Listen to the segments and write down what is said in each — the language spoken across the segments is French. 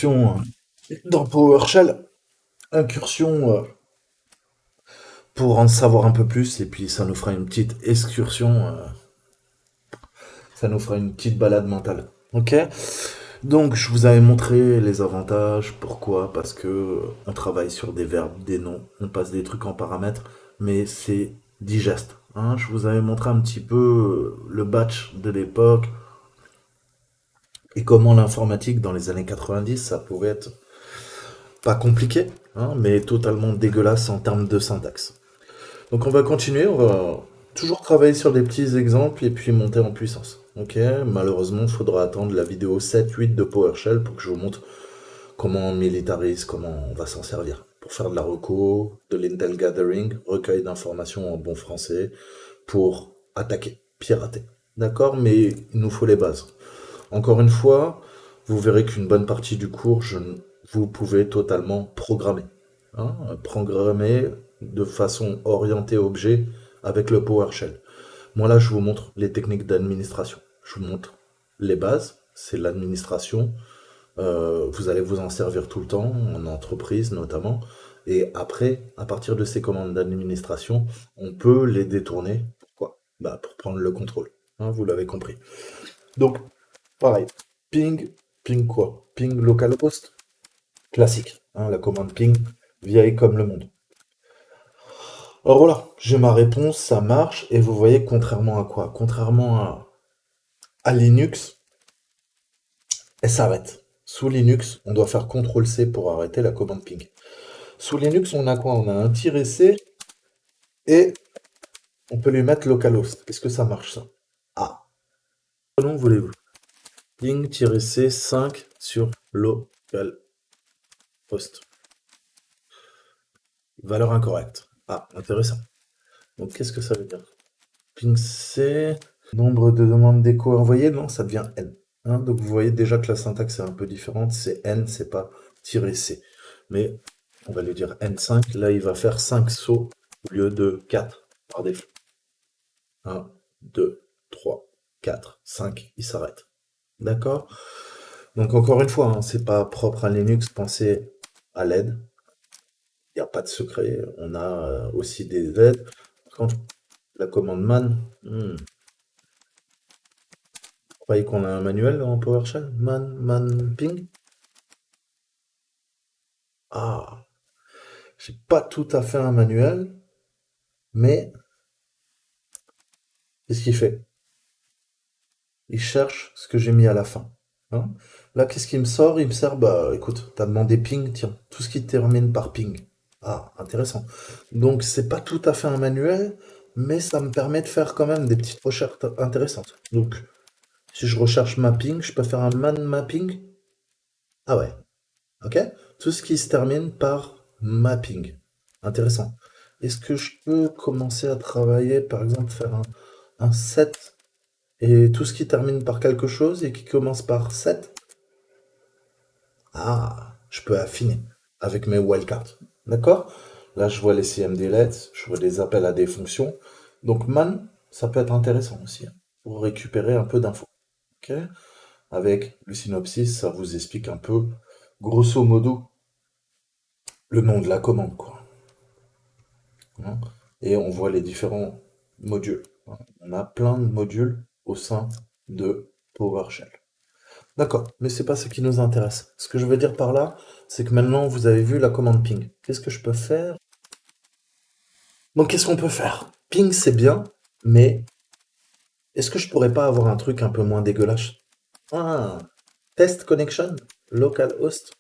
incursion dans PowerShell. Incursion pour en savoir un peu plus et puis ça nous fera une petite excursion, ça nous fera une petite balade mentale. Ok? Donc je vous avais montré les avantages, pourquoi? Parce que on travaille sur des verbes, des noms, on passe des trucs en paramètres, mais c'est digeste. Hein. Je vous avais montré un petit peu le batch de l'époque et comment l'informatique dans les années 90, ça pouvait être pas compliqué, hein, mais totalement dégueulasse en termes de syntaxe. Donc on va continuer, on va toujours travailler sur des petits exemples et puis monter en puissance. Ok, malheureusement, il faudra attendre la vidéo 7-8 de PowerShell pour que je vous montre comment on militarise, comment on va s'en servir. Pour faire de la reco, de l'intel gathering, recueil d'informations en bon français, pour attaquer, pirater. D'accord, mais il nous faut les bases. Encore une fois, vous verrez qu'une bonne partie du cours, vous pouvez totalement programmer. Hein, programmer de façon orientée objet avec le PowerShell. Moi là, je vous montre les techniques d'administration. Je vous montre les bases, c'est l'administration. Vous allez vous en servir tout le temps, en entreprise notamment. Et après, à partir de ces commandes d'administration, on peut les détourner. Pourquoi? Bah, pour prendre le contrôle. Hein, vous l'avez compris. Donc, pareil. Ping, ping quoi? Ping localhost. Classique. Hein, la commande ping, vieille comme le monde. Alors voilà, j'ai ma réponse, ça marche. Et vous voyez, contrairement à quoi? Contrairement à Linux, elle s'arrête. Sous Linux, on doit faire CTRL-C pour arrêter la commande ping. Sous Linux, on a quoi? On a un "-c" et on peut lui mettre localhost. Est-ce que ça marche ça? Ah, non, voulez-vous? Ping-c 5 sur localhost. Valeur incorrecte. Ah, intéressant. Donc qu'est-ce que ça veut dire? Ping C, nombre de demandes d'écho envoyées, non, ça devient N. Hein, donc vous voyez déjà que la syntaxe est un peu différente, c'est N, c'est pas "-c. Mais on va lui dire N5, là il va faire 5 sauts au lieu de 4 par défaut. 1, 2, 3, 4, 5, il s'arrête. D'accord? Donc encore une fois, hein, c'est pas propre à Linux, pensez à l'aide. Il n'y a pas de secret, on a aussi des aides. Par contre, la commande man, vous croyez qu'on a un manuel en PowerShell? Man, ping? Ah, j'ai pas tout à fait un manuel, mais qu'est-ce qu'il fait? Il cherche ce que j'ai mis à la fin. Hein. Là, qu'est-ce qu'il me sort? Il me sert, bah écoute, t'as demandé ping, tiens, tout ce qui termine par ping. Ah, intéressant. Donc, c'est pas tout à fait un manuel, mais ça me permet de faire quand même des petites recherches intéressantes. Donc, si je recherche mapping, je peux faire un man mapping? Ah ouais, ok. Tout ce qui se termine par mapping. Intéressant. Est-ce que je peux commencer à travailler, par exemple, faire un set et tout ce qui termine par quelque chose et qui commence par set? Ah, je peux affiner avec mes wildcards. D'accord? Là, je vois les CMDLets, je vois des appels à des fonctions. Donc, man, ça peut être intéressant aussi, hein, pour récupérer un peu d'infos. Ok? Avec le synopsis, ça vous explique un peu, grosso modo, le nom de la commande, quoi. Hein. Et on voit les différents modules. Hein. On a plein de modules au sein de PowerShell. D'accord, mais c'est pas ce qui nous intéresse. Ce que je veux dire par là, c'est que maintenant vous avez vu la commande ping. Qu'est-ce que je peux faire? Donc qu'est-ce qu'on peut faire? Ping c'est bien, mais est-ce que je pourrais pas avoir un truc un peu moins dégueulasse? Ah, test connection, localhost.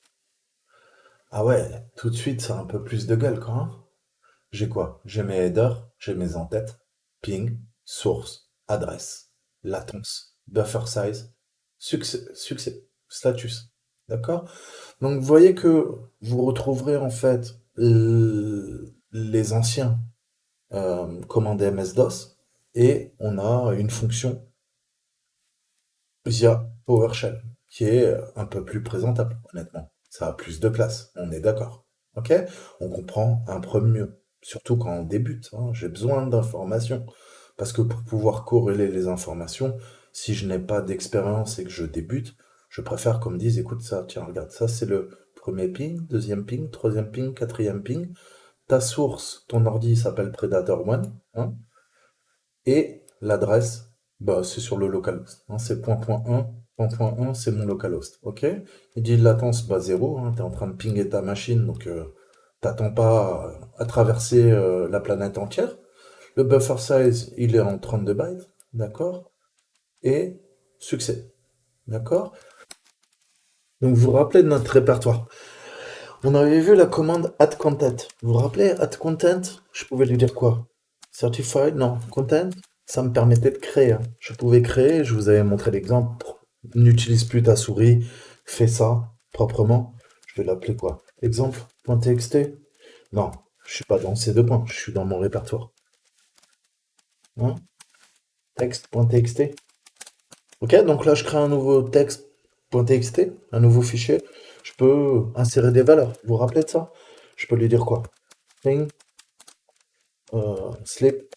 Ah ouais, tout de suite ça a un peu plus de gueule quoi. Hein. J'ai quoi? J'ai mes headers, j'ai mes en-têtes, ping, source, adresse, latence, buffer size, succès, status. D'accord? Donc vous voyez que vous retrouverez en fait les anciens commandes MS-DOS et on a une fonction via PowerShell qui est un peu plus présentable, honnêtement. Ça a plus de place, on est d'accord. Ok? On comprend un peu mieux, surtout quand on débute. Hein. J'ai besoin d'informations parce que pour pouvoir corréler les informations, si je n'ai pas d'expérience et que je débute, Je préfère qu'on me dise, écoute ça, tiens, regarde, ça c'est le premier ping, deuxième ping, troisième ping, quatrième ping. Ta source, ton ordi s'appelle Predator One, hein, et l'adresse, bah, c'est sur le localhost, hein, c'est .1, .1, c'est mon localhost, ok? Il dit latence, bah 0, hein, tu es en train de pinguer ta machine, donc t'attends pas à traverser la planète entière. Le buffer size, il est en 32 bytes, d'accord? Et succès, d'accord? Donc vous vous rappelez de notre répertoire. On avait vu la commande add content. Vous vous rappelez add content? Je pouvais lui dire quoi? Certified? Non. Content? Ça me permettait de créer, hein. Je pouvais créer, je vous avais montré l'exemple. N'utilise plus ta souris, fais ça proprement. Je vais l'appeler quoi? Exemple.txt? Non, je suis pas dans ces deux points, je suis dans mon répertoire. Hein? Text.txt. Ok, donc là je crée un nouveau texte.txt, un nouveau fichier. Je peux insérer des valeurs. Vous vous rappelez de ça? Je peux lui dire quoi? String, sleep.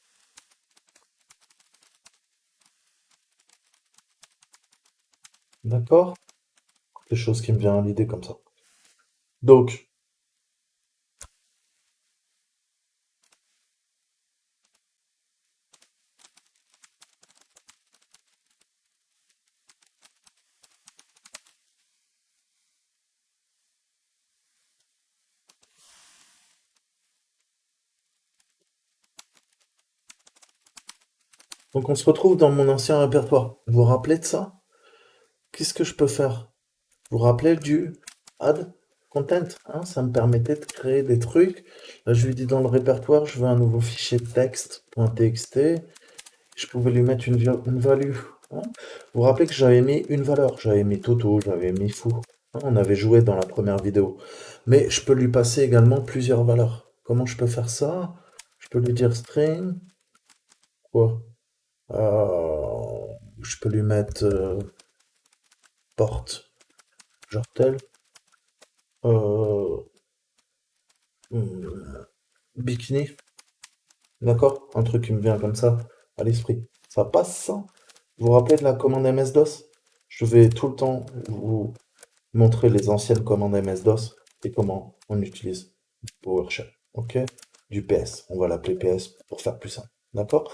D'accord? Des choses qui me viennent à l'idée comme ça. Donc, on se retrouve dans mon ancien répertoire. Vous vous rappelez de ça? Qu'est-ce que je peux faire? Vous vous rappelez du add content, hein? Ça me permettait de créer des trucs. Là, je lui dis dans le répertoire, je veux un nouveau fichier texte.txt. Je pouvais lui mettre une value, hein. Vous vous rappelez que j'avais mis une valeur. J'avais mis Toto, j'avais mis fou, hein. On avait joué dans la première vidéo. Mais je peux lui passer également plusieurs valeurs. Comment je peux faire ça? Je peux lui dire string, quoi? Je peux lui mettre porte, genre tel. Euh, Bikini, d'accord? Un truc qui me vient comme ça à l'esprit. Ça passe ça? Vous vous rappelez de la commande MS-DOS? Je vais tout le temps vous montrer les anciennes commandes MS-DOS et comment on utilise PowerShell. Ok? Du PS. On va l'appeler PS pour faire plus simple. D'accord?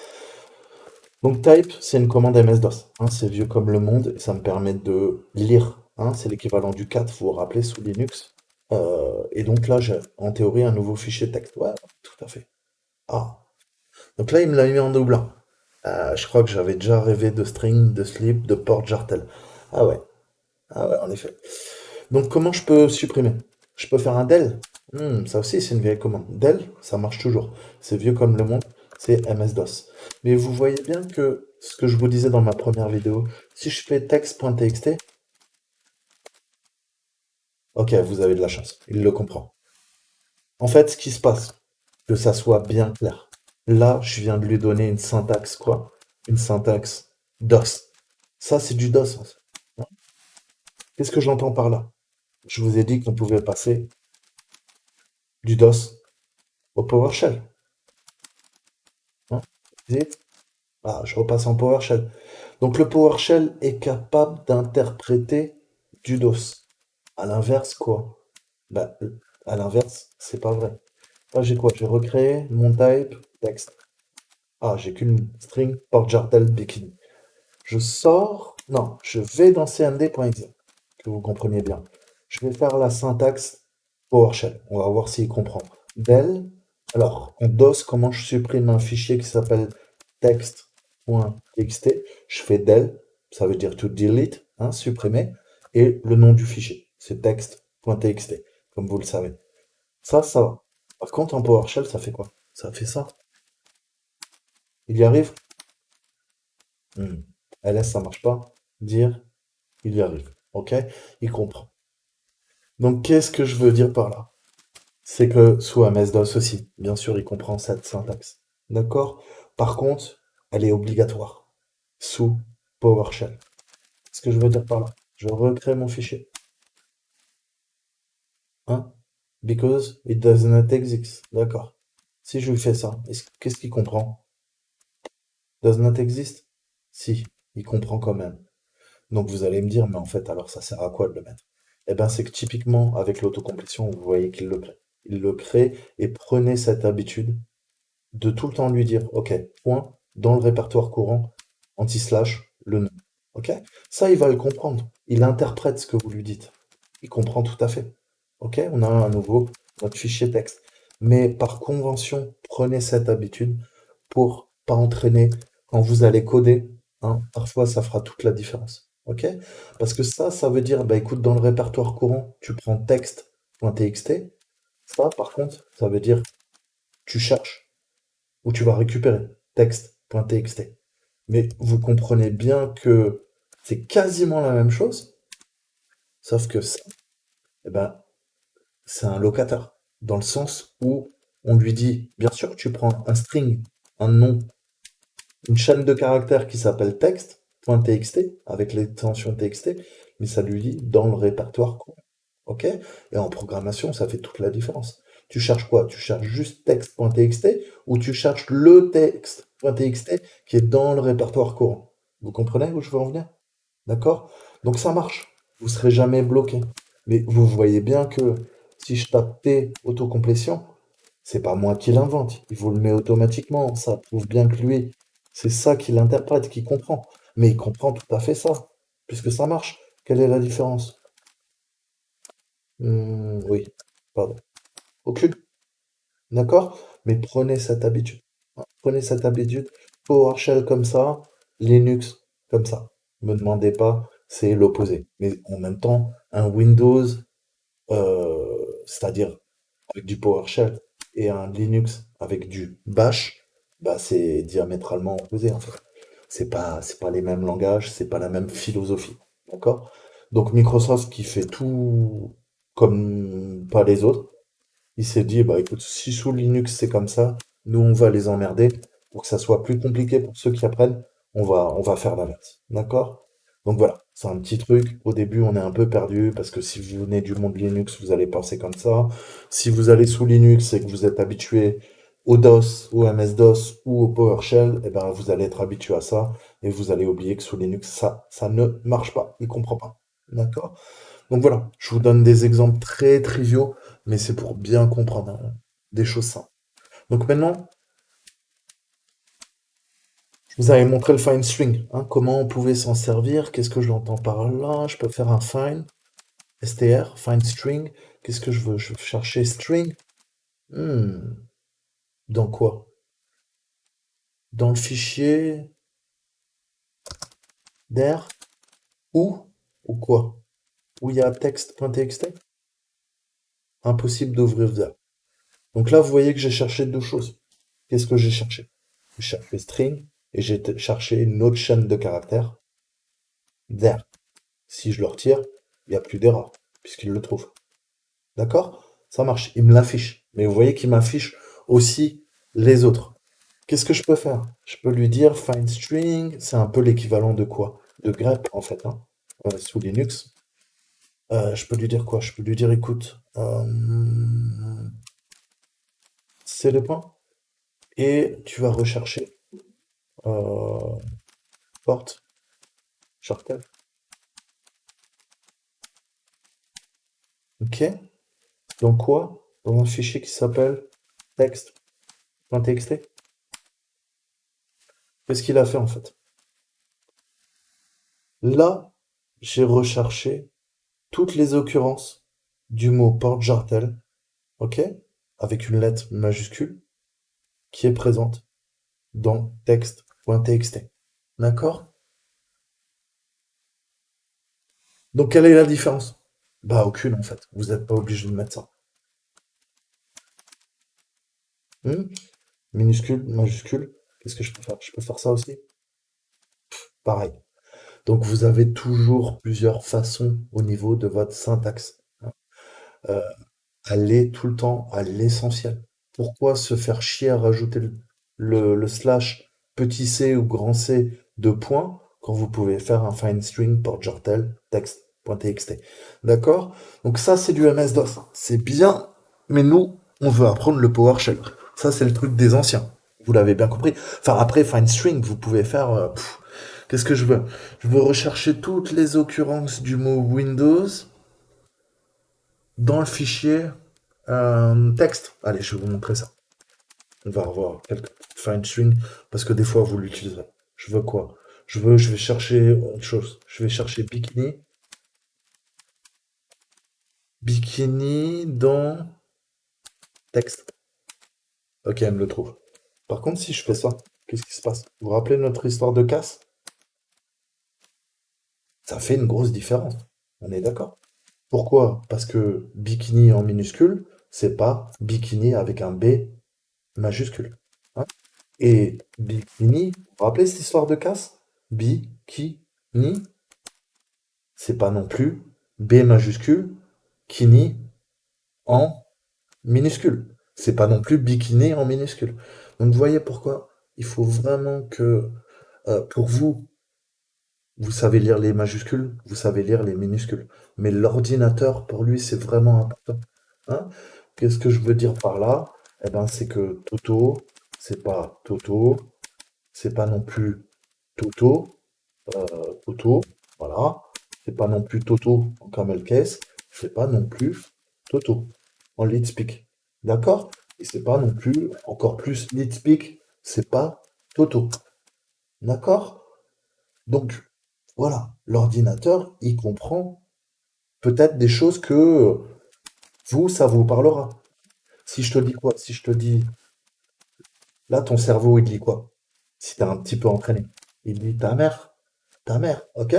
Donc type, c'est une commande MS-DOS, hein, c'est vieux comme le monde et ça me permet de lire, hein, c'est l'équivalent du 4, vous vous rappelez, sous Linux. Et donc là, j'ai en théorie un nouveau fichier texte. Ouais, tout à fait. Ah, donc là, il me l'a mis en doublin. Je crois que j'avais déjà rêvé de string, de sleep, de port jartel. Ah ouais, ah ouais, en effet. Donc comment je peux supprimer? Je peux faire un del. Ça aussi, c'est une vieille commande. Del, ça marche toujours. C'est vieux comme le monde, c'est MS-DOS. Mais vous voyez bien que ce que je vous disais dans ma première vidéo, si je fais text.txt, ok, vous avez de la chance, il le comprend. En fait, ce qui se passe, que ça soit bien clair, là, je viens de lui donner une syntaxe, quoi? Une syntaxe DOS. Ça, c'est du DOS, en fait. Qu'est-ce que j'entends par là? Je vous ai dit qu'on pouvait passer du DOS au PowerShell, hein. Zip. Ah, je repasse en PowerShell. Donc le PowerShell est capable d'interpréter du DOS. À l'inverse, quoi? Bah, à l'inverse, c'est pas vrai. Là, j'ai quoi? J'ai recréé mon type texte. Ah, j'ai qu'une string port jartel bikini. Je sors. Non, je vais dans cmd.exe. Que vous compreniez bien. Je vais faire la syntaxe PowerShell. On va voir s'il comprend. Del. Alors, en DOS, comment je supprime un fichier qui s'appelle text.txt? Je fais del, ça veut dire to delete, hein, supprimer, et le nom du fichier, c'est text.txt, comme vous le savez. Ça va. Par contre, en PowerShell, ça fait quoi? Ça fait ça. Il y arrive? ls, ça marche pas. Dire, il y arrive. Ok? Il comprend. Donc, qu'est-ce que je veux dire par là? C'est que sous MS-DOS aussi, bien sûr, il comprend cette syntaxe. D'accord? Par contre, elle est obligatoire sous PowerShell. Ce que je veux dire par là, je recrée mon fichier. Hein? Because it does not exist. D'accord. Si je lui fais ça, qu'est-ce qu'il comprend? Does not exist? Si, il comprend quand même. Donc vous allez me dire, mais en fait, alors ça sert à quoi de le mettre? Eh bien, c'est que typiquement, avec l'autocomplétion, vous voyez qu'il le crée. Il le crée et prenez cette habitude de tout le temps lui dire, OK, point, dans le répertoire courant, anti-slash, le nom. OK? Ça, il va le comprendre. Il interprète ce que vous lui dites. Il comprend tout à fait. OK? On a à nouveau notre fichier texte. Mais par convention, prenez cette habitude pour pas entraîner quand vous allez coder. Hein, parfois, ça fera toute la différence. OK? Parce que ça veut dire, bah écoute, dans le répertoire courant, tu prends texte.txt. Ça, par contre, ça veut dire tu cherches où tu vas récupérer texte.txt. Mais vous comprenez bien que c'est quasiment la même chose, sauf que ça, eh ben, c'est un locateur. Dans le sens où on lui dit, bien sûr, tu prends un string, un nom, une chaîne de caractères qui s'appelle texte.txt, avec l'extension txt, mais ça lui dit dans le répertoire courant. OK? Et en programmation, ça fait toute la différence. Tu cherches quoi? Tu cherches juste texte.txt ou tu cherches le texte.txt qui est dans le répertoire courant? Vous comprenez où je veux en venir? D'accord? Donc ça marche. Vous serez jamais bloqué. Mais vous voyez bien que si je tape T autocomplétion, c'est pas moi qui l'invente. Il vous le met automatiquement. Ça prouve bien que lui, c'est ça qu'il interprète, qu'il comprend. Mais il comprend tout à fait ça, puisque ça marche. Quelle est la différence? Oui, pardon. Aucune. D'accord? Mais prenez cette habitude. Hein, prenez cette habitude. PowerShell comme ça, Linux comme ça. Me demandez pas, c'est l'opposé. Mais en même temps, un Windows, c'est-à-dire avec du PowerShell, et un Linux avec du Bash, bah c'est diamétralement opposé en fait. C'est pas les mêmes langages, c'est pas la même philosophie. D'accord? Donc Microsoft qui fait tout comme pas les autres, il s'est dit, bah écoute, si sous Linux c'est comme ça, nous on va les emmerder pour que ça soit plus compliqué pour ceux qui apprennent, on va faire l'inverse. D'accord? Donc voilà, c'est un petit truc. Au début, on est un peu perdu parce que si vous venez du monde Linux, vous allez penser comme ça. Si vous allez sous Linux et que vous êtes habitué au DOS, au MS-DOS ou au PowerShell, eh ben vous allez être habitué à ça et vous allez oublier que sous Linux, ça ne marche pas. Il comprend pas. D'accord? Donc voilà, je vous donne des exemples très triviaux, mais c'est pour bien comprendre hein, des choses simples. Donc maintenant, je vous avais montré le find string, hein, comment on pouvait s'en servir, qu'est-ce que j'entends par là, je peux faire un find, str, find string, qu'est-ce que je veux? Je veux chercher string. Hmm, dans quoi? Dans le fichier der ou quoi? Où il y a texte.txt? Impossible d'ouvrir there. Donc là, vous voyez que j'ai cherché deux choses. Qu'est-ce que j'ai cherché? J'ai cherché string et j'ai cherché une autre chaîne de caractères, there. Si je le retire, il n'y a plus d'erreur, puisqu'il le trouve. D'accord? Ça marche, il me l'affiche. Mais vous voyez qu'il m'affiche aussi les autres. Qu'est-ce que je peux faire? Je peux lui dire find string, c'est un peu l'équivalent de quoi? De grep en fait, hein, sous Linux. Je peux lui dire quoi? Je peux lui dire écoute, c'est le point, et tu vas rechercher euh, porte shortcut. Ok? Dans quoi? Dans un fichier qui s'appelle text.txt. Qu'est-ce qu'il a fait en fait? Là, j'ai recherché toutes les occurrences du mot porte-jartel, ok? Avec une lettre majuscule qui est présente dans text.txt. D'accord? Donc quelle est la différence? Bah aucune en fait. Vous n'êtes pas obligé de mettre ça. Hmm. Minuscule, majuscule. Qu'est-ce que je peux faire? Je peux faire ça aussi? Pareil. Donc vous avez toujours plusieurs façons au niveau de votre syntaxe. Euh, Allez tout le temps à l'essentiel. Pourquoi se faire chier à rajouter le slash petit c ou grand c de points quand vous pouvez faire un find string pour jartel text.txt. D'accord? Donc ça c'est du MS-DOS. C'est bien, mais nous, on veut apprendre le PowerShell. Ça c'est le truc des anciens. Vous l'avez bien compris. Enfin après find string, vous pouvez faire Qu'est-ce que je veux? Je veux rechercher toutes les occurrences du mot Windows dans le fichier texte. Allez, je vais vous montrer ça. On va revoir quelques fine string parce que des fois vous l'utilisez. Je veux quoi? Je vais chercher autre chose. Je vais chercher bikini. Bikini dans texte. Ok, elle me le trouve. Par contre, si je fais ça, qu'est-ce qui se passe? Vous vous rappelez notre histoire de casse? Ça fait une grosse différence. On est d'accord? Pourquoi? Parce que bikini en minuscule, c'est pas bikini avec un B majuscule. Hein. Et bikini, vous vous rappelez cette histoire de casse? Bikini, c'est pas non plus B majuscule, kini en minuscule. C'est pas non plus bikini en minuscule. Donc vous voyez pourquoi il faut vraiment que, pour vous, vous savez lire les majuscules, vous savez lire les minuscules. Mais l'ordinateur, pour lui, c'est vraiment important. Hein. Qu'est-ce que je veux dire par là? Eh ben, c'est que Toto, c'est pas non plus Toto, Toto, voilà. C'est pas non plus Toto en camel case, c'est pas non plus Toto en lead speak. D'accord? Et c'est pas non plus, encore plus lead speak, c'est pas Toto. D'accord? Donc, voilà, l'ordinateur, il comprend peut-être des choses que vous, ça vous parlera. Si je te dis quoi? Si je te dis, là, ton cerveau, il dit quoi? Si t'es un petit peu entraîné. Il dit ta mère, ok?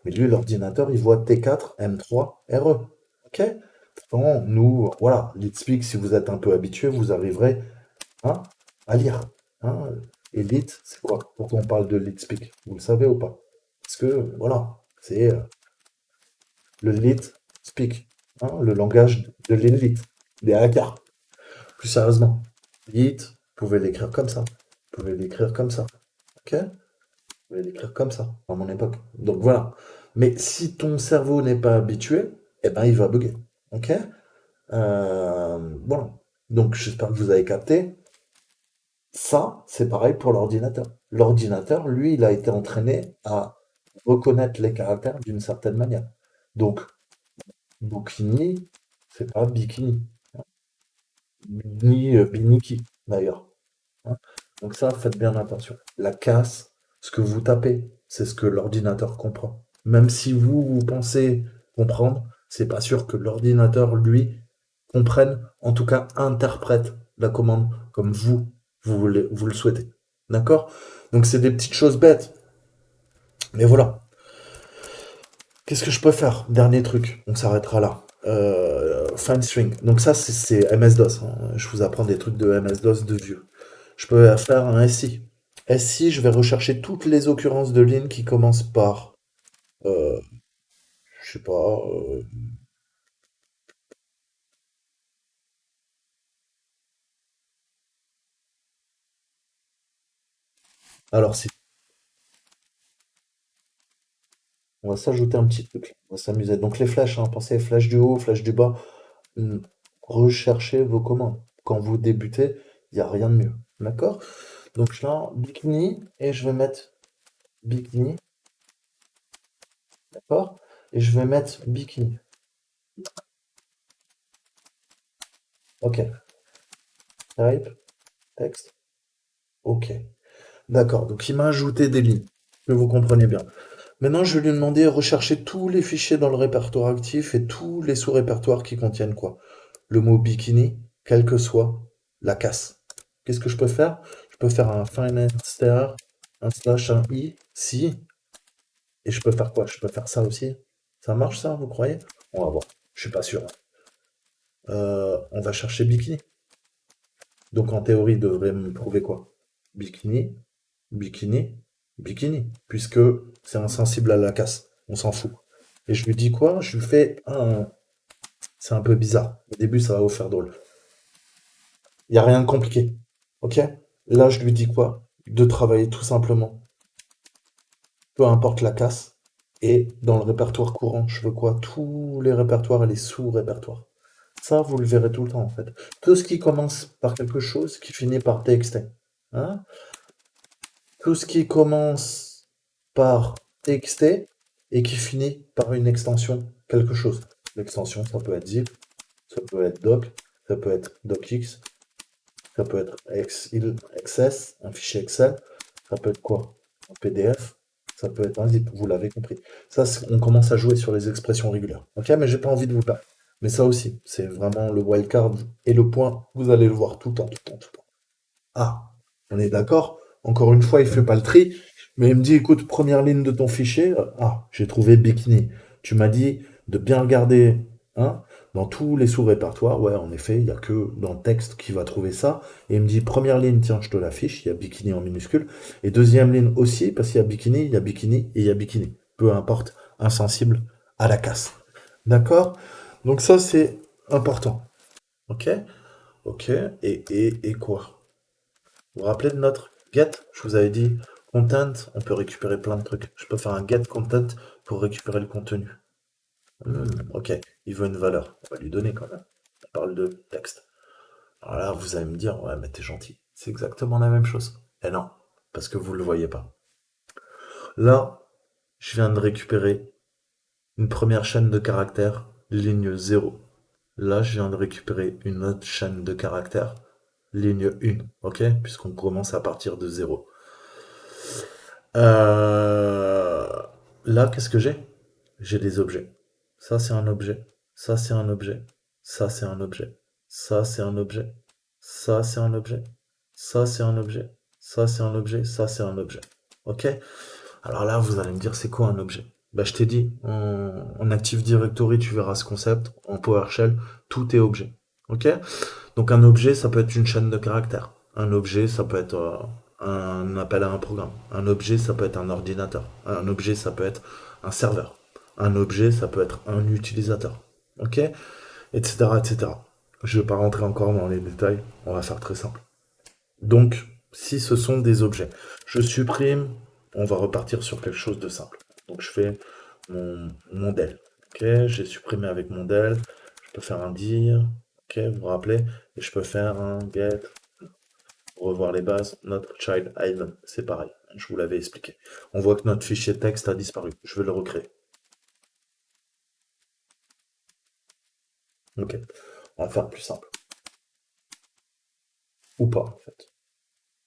Mais lui, l'ordinateur, il voit T4, M3, RE, ok? Pourtant, nous, voilà, LeetSpeak, si vous êtes un peu habitué, vous arriverez hein, à lire. Hein. Et lit, c'est quoi? Pourquoi on parle de LeetSpeak? Vous le savez ou pas? Parce que, voilà, c'est le lit speak, hein, le langage de l'élite, des hackers. Plus sérieusement, lit, vous pouvez l'écrire comme ça. Vous pouvez l'écrire comme ça. Ok? Vous pouvez l'écrire comme ça, à mon époque. Donc voilà. Mais si ton cerveau n'est pas habitué, eh ben il va bugger. Ok? Voilà. Donc j'espère que vous avez capté. Ça, c'est pareil pour l'ordinateur. L'ordinateur, lui, il a été entraîné à reconnaître les caractères d'une certaine manière. Donc, Bikini, c'est pas bikini, ni biniki d'ailleurs. Hein. Donc ça, faites bien attention. La casse, ce que vous tapez, c'est ce que l'ordinateur comprend. Même si vous, vous pensez comprendre, c'est pas sûr que l'ordinateur, lui, comprenne, en tout cas interprète la commande comme vous le souhaitez. D'accord? Donc c'est des petites choses bêtes. Mais voilà, qu'est-ce que je peux faire? Dernier truc, on s'arrêtera là. Fine string. Donc ça, c'est MS-DOS. Hein. Je vous apprends des trucs de MS-DOS de vieux. Je peux faire un SI. SI, je vais rechercher toutes les occurrences de lignes qui commencent par, euh, je sais pas. Alors si, on va s'ajouter un petit truc. On va s'amuser. Donc les flèches, hein, pensez flèches du haut, flèches du bas. Hmm, recherchez vos commandes. Quand vous débutez, il n'y a rien de mieux. D'accord? Donc là, bikini, et je vais mettre bikini. D'accord? Et je vais mettre bikini. Ok. Type, texte. Ok. D'accord. Donc il m'a ajouté des lignes. Que vous compreniez bien. Maintenant, je vais lui demander de rechercher tous les fichiers dans le répertoire actif et tous les sous-répertoires qui contiennent quoi? Le mot bikini, quelle que soit la casse. Qu'est-ce que je peux faire? Je peux faire un find star, un slash, un i, si, et je peux faire quoi? Je peux faire ça aussi. Ça marche ça, vous croyez? On va voir. Je suis pas sûr. On va chercher bikini. Donc en théorie, il devrait me prouver quoi? Bikini, bikini, bikini. Puisque c'est insensible à la casse. On s'en fout. Et je lui dis quoi? Je lui fais un. C'est un peu bizarre. Au début, ça va vous faire drôle. Il n'y a rien de compliqué. Ok? Là, je lui dis quoi? De travailler tout simplement. Peu importe la casse. Et dans le répertoire courant, je veux quoi? Tous les répertoires et les sous-répertoires. Ça, vous le verrez tout le temps, en fait. Tout ce qui commence par quelque chose qui finit par TXT. Hein? Tout ce qui commence. par txt et qui finit par une extension quelque chose. L'extension, ça peut être zip, ça peut être doc, ça peut être docx, ça peut être XS, un fichier Excel, ça peut être quoi? Un PDF, ça peut être un zip, vous l'avez compris. Ça, on commence à jouer sur les expressions régulières. Ok, mais j'ai pas envie de vous parler. Mais ça aussi, c'est vraiment le wildcard et le point, vous allez le voir tout le temps, tout le temps, tout le temps. Ah, on est d'accord? Encore une fois, il fait pas le tri, mais il me dit, écoute, première ligne de ton fichier, ah, j'ai trouvé bikini. Tu m'as dit de bien regarder, hein, dans tous les sous-répertoires. Ouais, en effet, il n'y a que dans le texte qui va trouver ça. Et il me dit, première ligne, tiens, je te l'affiche, il y a bikini en minuscule. Et deuxième ligne aussi, parce qu'il y a bikini, il y a bikini et il y a bikini. Peu importe, insensible à la casse. D'accord? Donc ça, c'est important. Ok? Ok. Et quoi? Vous vous rappelez de notre get? Je vous avais dit content, on peut récupérer plein de trucs. Je peux faire un get content pour récupérer le contenu. Ok, il veut une valeur. On va lui donner quand même. On parle de texte. Alors là, vous allez me dire, ouais, mais t'es gentil. C'est exactement la même chose. Eh non, parce que vous ne le voyez pas. Là, je viens de récupérer une première chaîne de caractères, ligne 0. Là, je viens de récupérer une autre chaîne de caractères, ligne 1. Ok? Puisqu'on commence à partir de 0. Euh, Là, qu'est-ce que j'ai? J'ai des objets. Ça, c'est un objet. Ça, c'est un objet. Ça, c'est un objet. Ça, c'est un objet. Ça, c'est un objet. Ça, c'est un objet. Ça, c'est un objet. Ça, c'est un objet. Ok? Alors là, vous allez me dire, c'est quoi un objet? Bah, je t'ai dit, en Active Directory, tu verras ce concept. En PowerShell, tout est objet. Ok? Donc un objet, ça peut être une chaîne de caractères. Un objet, ça peut être un appel à un programme. Un objet, ça peut être un ordinateur. Un objet, ça peut être un serveur. Un objet, ça peut être un utilisateur. Ok? Etc. etc. Je ne vais pas rentrer encore dans les détails. On va faire très simple. Donc, si ce sont des objets, je supprime, on va repartir sur quelque chose de simple. Donc je fais mon del. Ok, j'ai supprimé avec mon del. Je peux faire un dir. Ok, vous vous rappelez? Et je peux faire un get. Revoir les bases. Notre child item. C'est pareil. Je vous l'avais expliqué. On voit que notre fichier texte a disparu. Je vais le recréer. Ok. On va faire plus simple. Ou pas, en fait.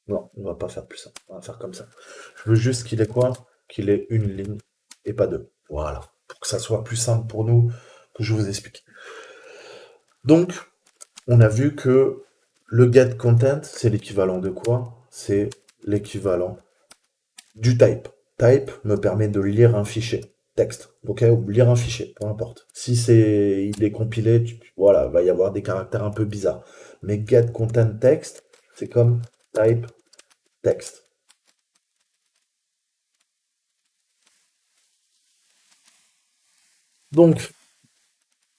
Non, on va pas faire plus simple. On va faire comme ça. Je veux juste qu'il ait quoi? Qu'il ait une ligne et pas deux. Voilà. Pour que ça soit plus simple pour nous, que je vous explique. Donc, on a vu que le get content, c'est l'équivalent de quoi? C'est l'équivalent du type. Type me permet de lire un fichier texte, ok, ou lire un fichier, peu importe. Si il est compilé, voilà, va y avoir des caractères un peu bizarres. Mais get content text, c'est comme type text. Donc,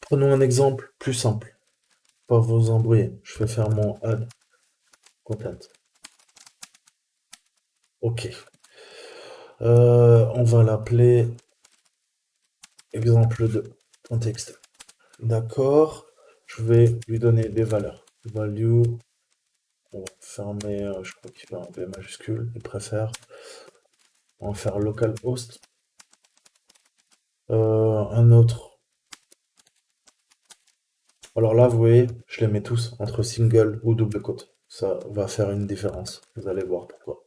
prenons un exemple plus simple. Pas vous embrouiller. Je vais faire mon add content. Ok. On va l'appeler exemple 2. Contexte. D'accord. Je vais lui donner des valeurs. Value. On va fermer. Je crois qu'il va en B majuscule. Il préfère. On va faire localhost. Un autre. Alors là, vous voyez, je les mets tous entre single ou double quote. Ça va faire une différence. Vous allez voir pourquoi.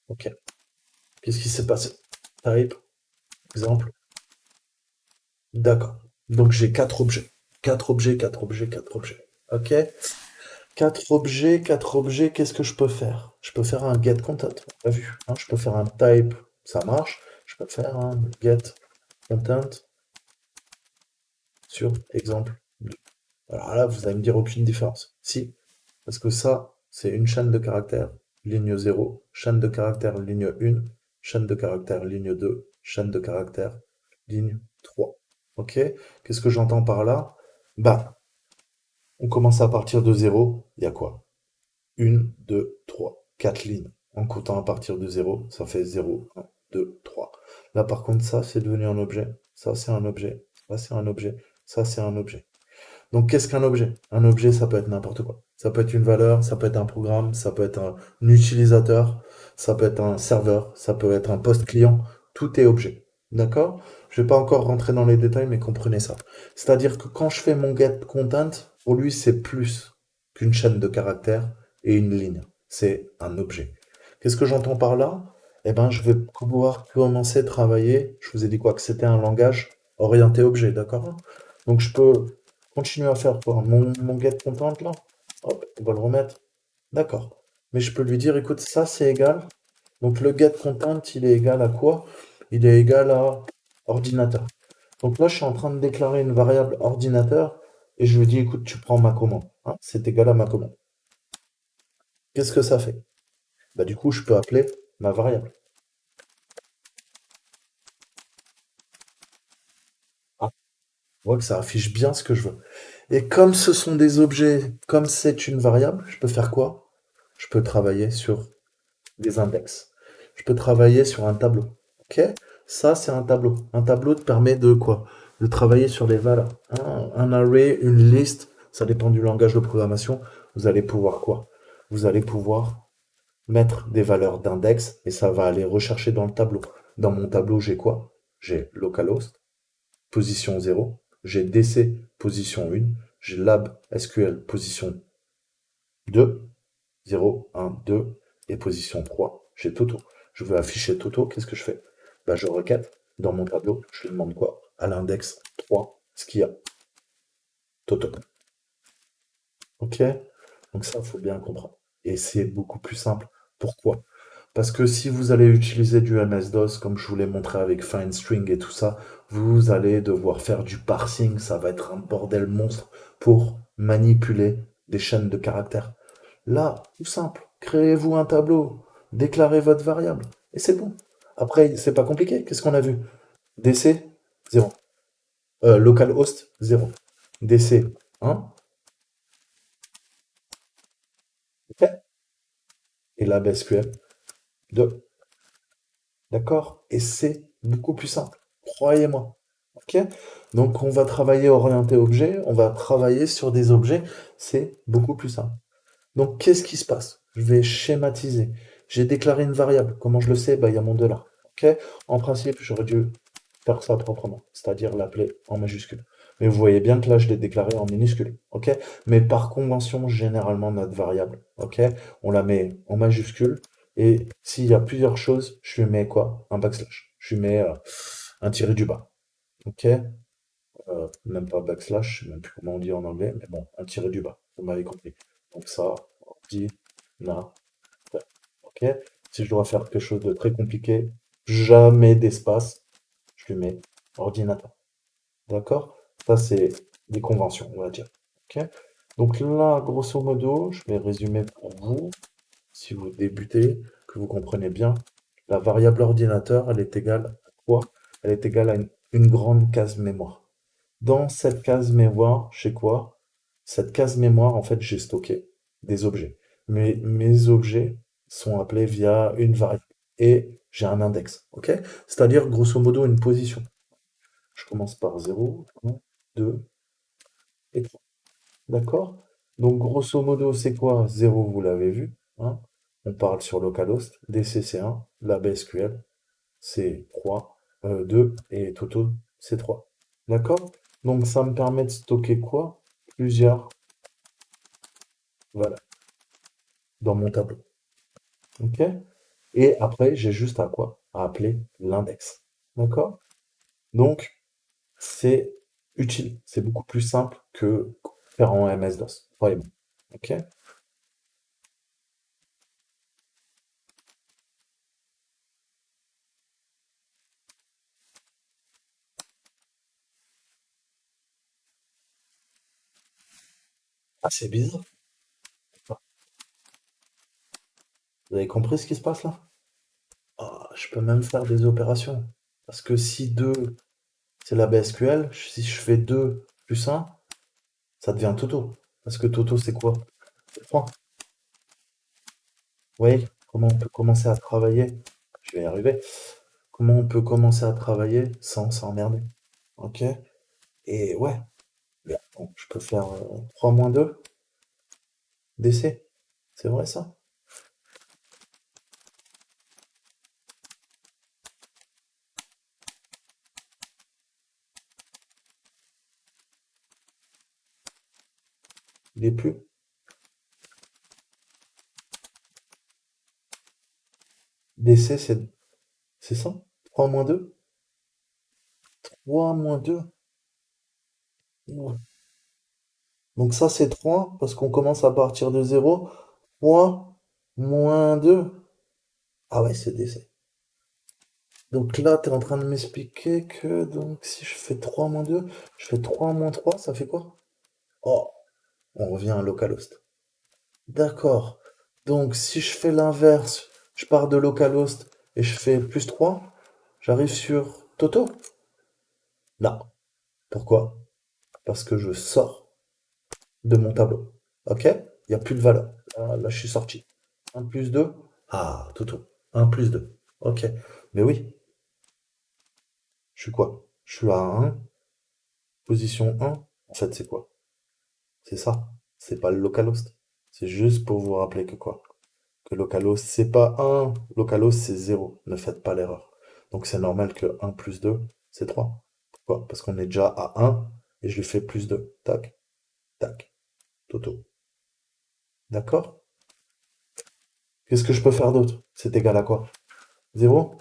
Ok. Qu'est-ce qui s'est passé? Type, exemple. D'accord. Donc j'ai quatre objets. Quatre objets, quatre objets, quatre objets. Ok? Quatre objets, quatre objets, qu'est-ce que je peux faire? Je peux faire un get content, on a vu, hein. Je peux faire un type, ça marche. Je peux faire un get content sur exemple 2. Alors là, vous allez me dire aucune différence. Si, parce que ça, c'est une chaîne de caractères, ligne 0, chaîne de caractères, ligne 1, chaîne de caractères, ligne 2, chaîne de caractères, ligne 3. Ok? Qu'est-ce que j'entends par là? Bah, on commence à partir de 0, il y a quoi? 1, 2, 3, 4 lignes. En comptant à partir de 0, ça fait 0, 1, 2, 3. Là, par contre, ça, c'est devenu un objet. Ça, c'est un objet. Ça, c'est un objet. Ça, c'est un objet. Donc, qu'est-ce qu'un objet? Un objet, ça peut être n'importe quoi. Ça peut être une valeur, ça peut être un programme, ça peut être un utilisateur, ça peut être un serveur, ça peut être un poste client. Tout est objet. D'accord? Je vais pas encore rentrer dans les détails, mais comprenez ça. C'est-à-dire que quand je fais mon get content, pour lui, c'est plus qu'une chaîne de caractères et une ligne. C'est un objet. Qu'est-ce que j'entends par là? Eh ben, je vais pouvoir commencer à travailler. Je vous ai dit quoi? Que c'était un langage orienté objet, d'accord? Donc, je peux continuer à faire quoi? Mon get content là? Hop, on va le remettre. D'accord. Mais je peux lui dire, écoute, ça c'est égal. Donc le get content, il est égal à quoi? Il est égal à ordinateur. Donc là, je suis en train de déclarer une variable ordinateur et je lui dis, écoute, tu prends ma commande. Hein, c'est égal à ma commande. Qu'est-ce que ça fait? Bah, du coup, je peux appeler ma variable. Ah, on voit que ça affiche bien ce que je veux. Et comme ce sont des objets, comme c'est une variable, je peux faire quoi? Je peux travailler sur des index. Je peux travailler sur un tableau. Ok? Ça, c'est un tableau. Un tableau te permet de quoi? De travailler sur les valeurs. Un array, une liste, ça dépend du langage de programmation. Vous allez pouvoir quoi? Vous allez pouvoir mettre des valeurs d'index et ça va aller rechercher dans le tableau. Dans mon tableau, j'ai quoi? J'ai localhost, position 0, j'ai DC, position 1, j'ai lab SQL, position 2, 0, 1, 2, et position 3, j'ai Toto. Je veux afficher Toto, qu'est-ce que je fais? Bah, je requête dans mon tableau, je lui demande quoi? À l'index 3, ce qu'il y a, Toto. Ok? Donc ça, il faut bien comprendre. Et c'est beaucoup plus simple. Pourquoi? Parce que si vous allez utiliser du MS-DOS, comme je vous l'ai montré avec FineString et tout ça, vous allez devoir faire du parsing, ça va être un bordel monstre pour manipuler des chaînes de caractères. Là, tout simple, créez-vous un tableau, déclarez votre variable, et c'est bon. Après, c'est pas compliqué, qu'est-ce qu'on a vu? DC, 0. Localhost, 0. DC, 1. Ok. Et la SQL, 2. D'accord? Et c'est beaucoup plus simple, croyez-moi. Ok? Donc, on va travailler orienté objet, on va travailler sur des objets, c'est beaucoup plus simple. Donc, qu'est-ce qui se passe? Je vais schématiser. J'ai déclaré une variable. Comment je le sais? Bah, il y a mon $. Ok? En principe, j'aurais dû faire ça proprement, c'est-à-dire l'appeler en majuscule. Mais vous voyez bien que là, je l'ai déclaré en minuscule. Ok? Mais par convention, généralement, notre variable, ok? On la met en majuscule. Et s'il y a plusieurs choses, je lui mets quoi? Un backslash. Je lui mets un tiré du bas. Ok? Même pas backslash, je sais même plus comment on dit en anglais, mais bon, un tiré du bas. Vous m'avez compris. Donc ça, ordinateur. Ok? Si je dois faire quelque chose de très compliqué, jamais d'espace, je lui mets ordinateur. D'accord? Ça, c'est des conventions, on va dire. Ok? Donc là, grosso modo, je vais résumer pour vous, si vous débutez, que vous comprenez bien. La variable ordinateur, elle est égale à quoi? Elle est égale à une grande case mémoire. Dans cette case mémoire, je sais quoi? Cette case mémoire, en fait, j'ai stocké des objets. Mais mes objets sont appelés via une variable. Et j'ai un index. Ok? C'est-à-dire, grosso modo, une position. Je commence par 0, 1, 2 et 3. D'accord? Donc, grosso modo, c'est quoi? 0, vous l'avez vu. Hein. On parle sur localhost, DCC1, LabSQL, c'est 3, 2 et Toto, c'est 3. D'accord? Donc, ça me permet de stocker quoi? Plusieurs voilà, dans mon tableau. Ok? Et après, j'ai juste à quoi? À appeler l'index. D'accord? Donc, c'est utile. C'est beaucoup plus simple que faire en MS-DOS. Vraiment. Ok? Ah, c'est bizarre. Vous avez compris ce qui se passe là? Ah, je peux même faire des opérations. Parce que si 2 c'est la BSQL, si je fais 2 plus 1, ça devient Toto. Parce que Toto, c'est quoi? C'est 3. Oui, comment on peut commencer à travailler? Je vais y arriver. Comment on peut commencer à travailler sans s'emmerder? Ok? Et ouais. Bon, je peux faire 3 moins 2 DC. C'est vrai ça? Il est plus. DC, c'est ça? 3 moins 2. 3 moins 2. Ouais. Donc ça, c'est 3 parce qu'on commence à partir de 0. 3 moins 2. Ah ouais, c'est DC. Donc là, tu es en train de m'expliquer que donc si je fais 3 moins 2, je fais 3 moins 3, ça fait quoi? Oh, on revient à localhost. D'accord. Donc si je fais l'inverse, je pars de localhost et je fais plus 3, j'arrive sur Toto? Non. Pourquoi? Parce que je sors de mon tableau. Ok? Il n'y a plus de valeur. Là, je suis sorti. Un plus 2. Ah, Toto. Un plus 2. Ok. Mais oui, je suis quoi? Je suis à 1, position 1. En fait, c'est quoi? C'est ça. C'est pas le localhost. C'est juste pour vous rappeler que quoi? Que localhost, c'est pas 1. Localhost, c'est 0. Ne faites pas l'erreur. Donc c'est normal que 1 plus 2, c'est 3. Pourquoi? Parce qu'on est déjà à 1 et je lui fais plus 2. Tac, tac, Toto. D'accord? Qu'est-ce que je peux faire d'autre? C'est égal à quoi? 0?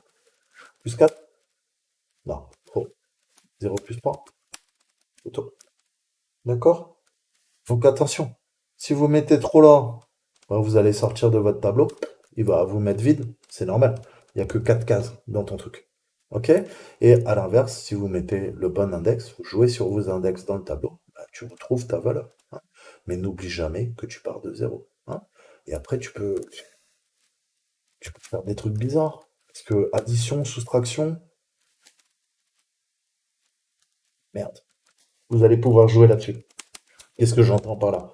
Plus 4? Non, trop. 0 plus 3? Toto. D'accord? Donc attention. Si vous mettez trop là, ben, vous allez sortir de votre tableau. Il va vous mettre vide. C'est normal. Il n'y a que 4 cases dans ton truc. Ok? Et à l'inverse, si vous mettez le bon index, vous jouez sur vos index dans le tableau, bah, tu retrouves ta valeur. Hein. Mais n'oublie jamais que tu pars de zéro. Hein. Et après, tu peux faire des trucs bizarres. Parce que addition, soustraction, merde. Vous allez pouvoir jouer là-dessus. Qu'est-ce que j'entends par là?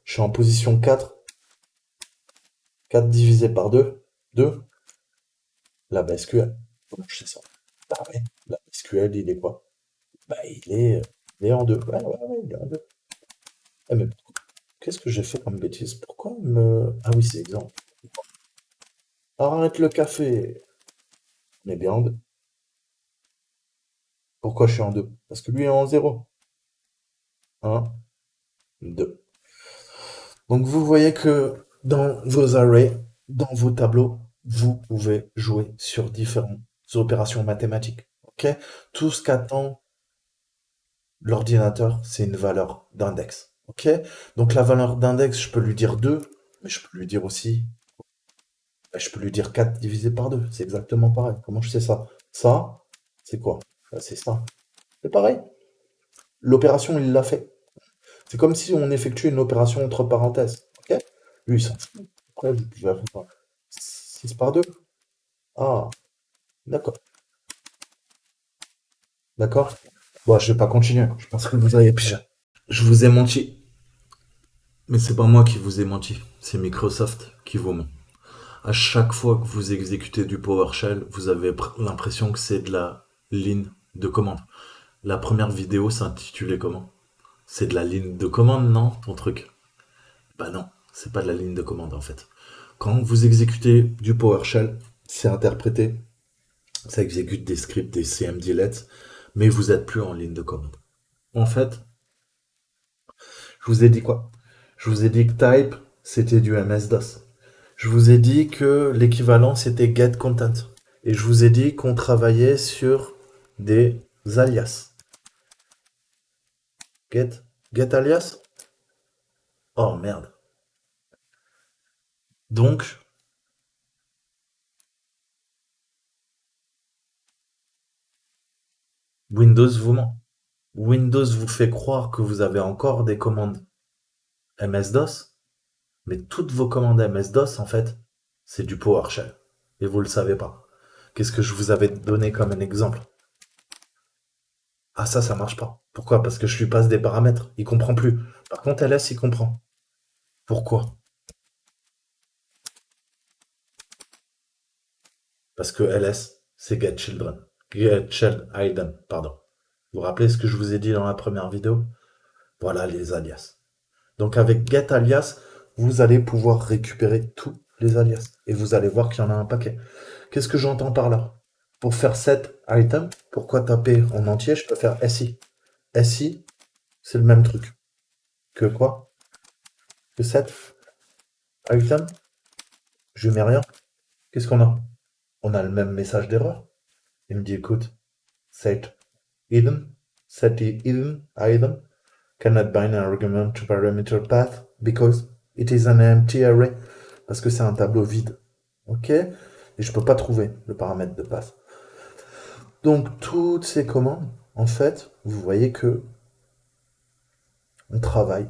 Je suis en position 4. 4 divisé par 2. 2. La SQL. Comment je sais ça? Bah ouais, la SQL, il est quoi? Bah il est en 2. Ouais, ouais, ouais, il est en 2. Eh, mais qu'est-ce que j'ai fait comme bêtise? Pourquoi il me... Ah oui, c'est exemple. Arrête le café. On est bien en 2. Pourquoi je suis en 2? Parce que lui est en 0. 1, 2. Donc vous voyez que dans vos arrays, dans vos tableaux, vous pouvez jouer sur différentes opérations mathématiques. Ok? Tout ce qu'attend l'ordinateur, c'est une valeur d'index. Ok? Donc la valeur d'index, je peux lui dire 2, mais je peux lui dire aussi, bah, je peux lui dire 4 divisé par 2. C'est exactement pareil. Comment je sais ça? Ça, c'est quoi? Bah, c'est ça. C'est pareil. L'opération, il l'a fait. C'est comme si on effectuait une opération entre parenthèses. Ok? Lui, il s'en fout. Après, vous pouvez faire 6 par 2. Ah, d'accord. D'accord? Bon, je vais pas continuer. Je pense que vous avez pigé. Je vous ai menti. Mais c'est pas moi qui vous ai menti. C'est Microsoft qui vous ment. À chaque fois que vous exécutez du PowerShell, vous avez l'impression que c'est de la ligne de commande. La première vidéo s'intitulait comment? C'est de la ligne de commande, non, ton truc? Bah non, c'est pas de la ligne de commande en fait. Quand vous exécutez du PowerShell, c'est interprété, ça exécute des scripts, des CMDlets, mais vous êtes plus en ligne de commande. En fait, je vous ai dit quoi? Je vous ai dit que type, c'était du MS-DOS. Je vous ai dit que l'équivalent, c'était get content. Et je vous ai dit qu'on travaillait sur des alias. Get alias? Oh merde. Donc, Windows vous ment. Windows vous fait croire que vous avez encore des commandes MS-DOS, mais toutes vos commandes MS-DOS, en fait, c'est du PowerShell. Et vous le savez pas. Qu'est-ce que je vous avais donné comme un exemple? Ah ça marche pas. Pourquoi? Parce que je lui passe des paramètres. Il comprend plus. Par contre, LS, il comprend. Pourquoi? Parce que LS, c'est Get Children. Get Child Hidden, pardon. Vous vous rappelez ce que je vous ai dit dans la première vidéo? Voilà les alias. Donc avec get alias, vous allez pouvoir récupérer tous les alias. Et vous allez voir qu'il y en a un paquet. Qu'est-ce que j'entends par là? Pour faire set item, pourquoi taper en entier? Je peux faire SI. SI, c'est le même truc. Que quoi? Que set item? Je mets rien. Qu'est-ce qu'on a? On a le même message d'erreur. Il me dit écoute, set item, set item cannot bind an argument to parameter path because it is an empty array. Parce que c'est un tableau vide. Ok? Et je peux pas trouver le paramètre de path. Donc toutes ces commandes, en fait, vous voyez que on travaille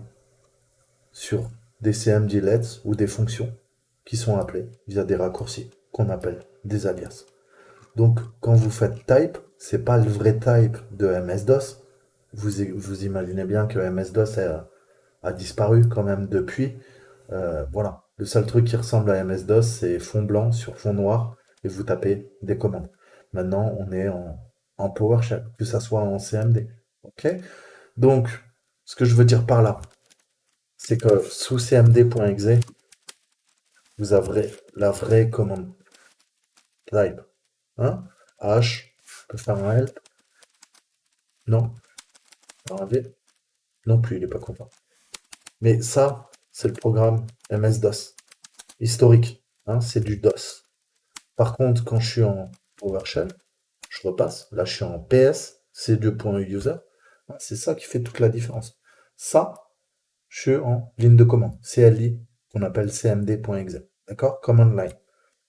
sur des cmdlets ou des fonctions qui sont appelées via des raccourcis qu'on appelle des alias. Donc quand vous faites type, c'est pas le vrai type de MS-DOS. Vous imaginez bien que MS-DOS a disparu quand même depuis. Voilà. Le seul truc qui ressemble à MS-DOS, c'est fond blanc sur fond noir et vous tapez des commandes. Maintenant, on est en PowerShell, que ça soit en CMD. Ok? Donc, ce que je veux dire par là, c'est que sous cmd.exe, vous avez la vraie commande type. Hein? H, je peux faire un help? Non. Un V? Non plus, il n'est pas content. Mais ça, c'est le programme MS-DOS. Historique. Hein? C'est du DOS. Par contre, quand je suis en PowerShell, je repasse. Là, je suis en PS, C2.user. C'est ça qui fait toute la différence. Ça, je suis en ligne de commande. CLI, qu'on appelle cmd.exe. D'accord? Command line.